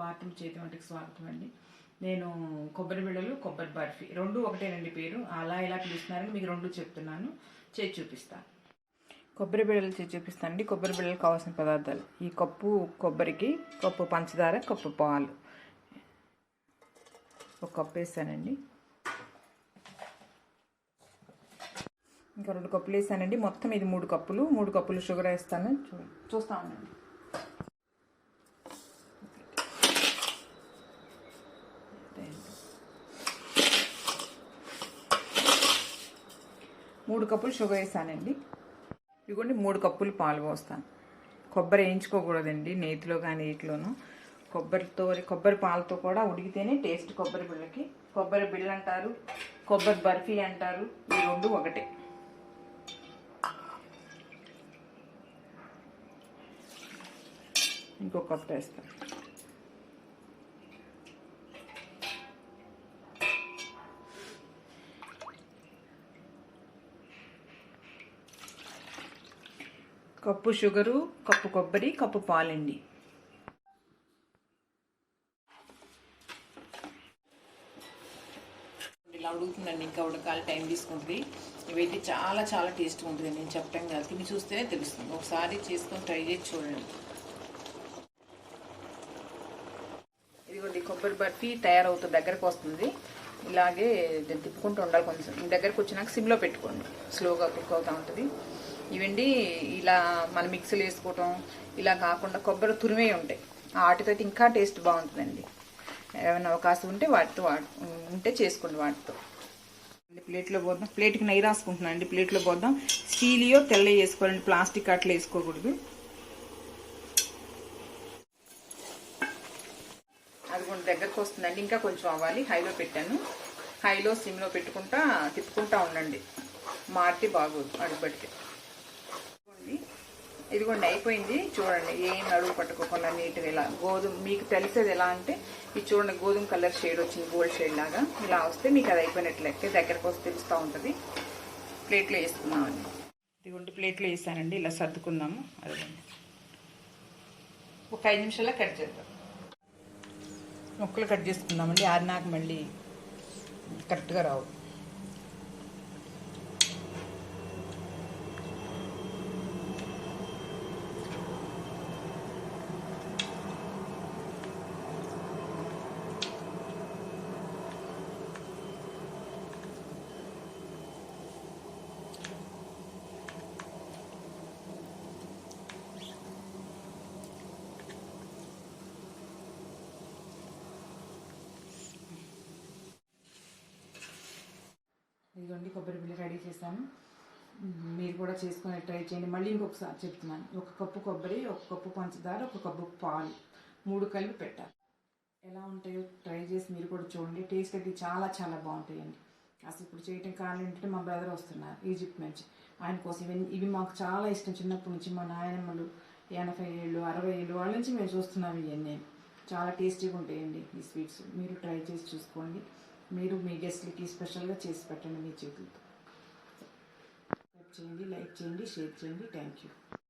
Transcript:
Bathroom చేతి వంటకి స్వాగతం అండి. నేను కొబ్బరి బిళ్ళలు, కొబ్బరి బర్ఫీ రెండు ఒకటేనండి పేరు. అలా ఇలా పిలుస్తున్నారని మీకు రెండు చెప్తున్నాను. చేసి చూపిస్తాను. కొబ్బరి బిళ్ళలు చేసి చూపిస్తానండి. కొబ్బరి బిళ్ళలు కావాల్సిన పదార్థాలు: ఈ కప్పు కొబ్బరికి, కప్పు పంచదార, కప్పు పాలు. ఒక కప్పు వేసానండి. ఇంకా 2 కప్పులు వేసానండి. మొత్తం ఇది 3 కప్పులు. 3 కప్పులు షుగర్ వేస్తాను. చూస్తా ఉండండి. మూడు కప్పులు షుగర్ వేసానండి. ఇదిగోండి 3 కప్పులు పాలు పోస్తాను. కొబ్బరి వేయించుకోకూడదండి నేతిలో కానీ వీటిలోనూ. కొబ్బరి పాలతో కూడా ఉడికితేనే టేస్ట్ కొబ్బరి బిళ్ళకి. కొబ్బరి బిళ్ళ అంటారు, కొబ్బరి బర్ఫీ అంటారు. ఈ రెండు ఒకటే. ఇంకొక కప్పు వేస్తాను. కప్పు షుగరు, కప్పు కొబ్బరి, కప్పు పాలండి. ఇలా ఉడుకుతుందండి. ఇంకా ఉడకాలి, టైం తీసుకుంటుంది. ఇవైతే చాలా చాలా టేస్ట్గా ఉంటుంది. నేను చెప్పాను కదా, తిని చూస్తేనే తెలుస్తుంది. ఒకసారి చేసుకొని ట్రై చేసి చూడండి. ఇదిగోండి కొబ్బరి బర్ఫీ తయారవుతుంది, దగ్గరకు వస్తుంది. ఇలాగే తిప్పుకుంటూ ఉండాలి. కొంచెం దగ్గరకు వచ్చినాక సిమ్లో పెట్టుకోండి, స్లోగా కుక్ అవుతూ ఉంటుంది. ఇవండి ఇలా మన మిక్సీలు వేసుకోవటం ఇలా కాకుండా కొబ్బరి తురిమే ఉంటాయి, వాటితో అయితే ఇంకా టేస్ట్ బాగుంటుందండి. ఏమైనా అవకాశం ఉంటే వాటితో ఉంటే చేసుకోండి. వాటితో ప్లేట్లో పోద్దాం. ప్లేట్కి నెయ్యి రాసుకుంటున్నాను అండి. ప్లేట్లో పోద్దాం. స్టీలియో తెల్ల వేసుకోవాలండి, ప్లాస్టిక్ అట్లా వేసుకోకూడదు. అది కొంచెం దగ్గరకు వస్తుందండి. ఇంకా కొంచెం అవ్వాలి. హైలో పెట్టాను. హైలో సిమ్లో పెట్టుకుంటా తిప్పుకుంటా ఉండండి. మాటి బాగోదు అడుగుబడితే. ఇదిగోండి అయిపోయింది. చూడండి, ఏం అడుగు పట్టుకోకుండా నీట్గా ఇలా గోధుమ, మీకు తెలిసేది ఎలా అంటే ఇది చూడండి, గోధుమ కలర్ షేడ్ వచ్చింది, గోల్డ్ షేడ్ లాగా. ఇలా వస్తే మీకు అది అయిపోయినట్లయితే దగ్గరకు వస్తే తెలుస్తూ ఉంటుంది. ప్లేట్లో వేసుకుందామండి. ఇదిగోండి ప్లేట్లో వేసానండి. ఇలా సర్దుకుందాము. అదిగోండి ఒక 5 నిమిషాల్లో కట్ చేద్దాం. ముక్కలు కట్ చేసుకుందామండి. ఆరినాక మళ్ళీ కరెక్ట్గా రావు. ఇదిగోండి కొబ్బరి బిళ్ళ రెడీ చేశాను. మీరు కూడా చేసుకొని ట్రై చేయండి. మళ్ళీ ఇంకొకసారి చెప్తున్నాను. 1 కప్పు కొబ్బరి, 1 కప్పు పంచదార, 1 కప్పు పాలు 3 కలిపి పెట్టాలి. ఎలా ఉంటాయో ట్రై చేసి మీరు కూడా చూడండి. టేస్ట్ అయితే చాలా చాలా బాగుంటాయండి. అసలు ఇప్పుడు చేయటం కారణం ఏంటంటే మా బ్రదర్ వస్తున్నారు ఈజిప్ట్ నుంచి. ఆయన కోసం ఇవి మాకు చాలా ఇష్టం. చిన్నప్పటి నుంచి మా నాయనమ్మలు 80 ఏళ్ళు 60 ఏళ్ళు వాళ్ళ నుంచి మేము చూస్తున్నాం. ఇవన్నీ చాలా టేస్టీగా ఉంటాయండి ఈ స్వీట్స్. మీరు ట్రై చేసి చూసుకోండి. మీరు మీ గెస్ట్లకి స్పెషల్గా చేసి పెట్టండి మీ చేతులతో. సబ్స్క్రైబ్ చేయండి, లైక్ చేయండి, షేర్ చేయండి. Thank you.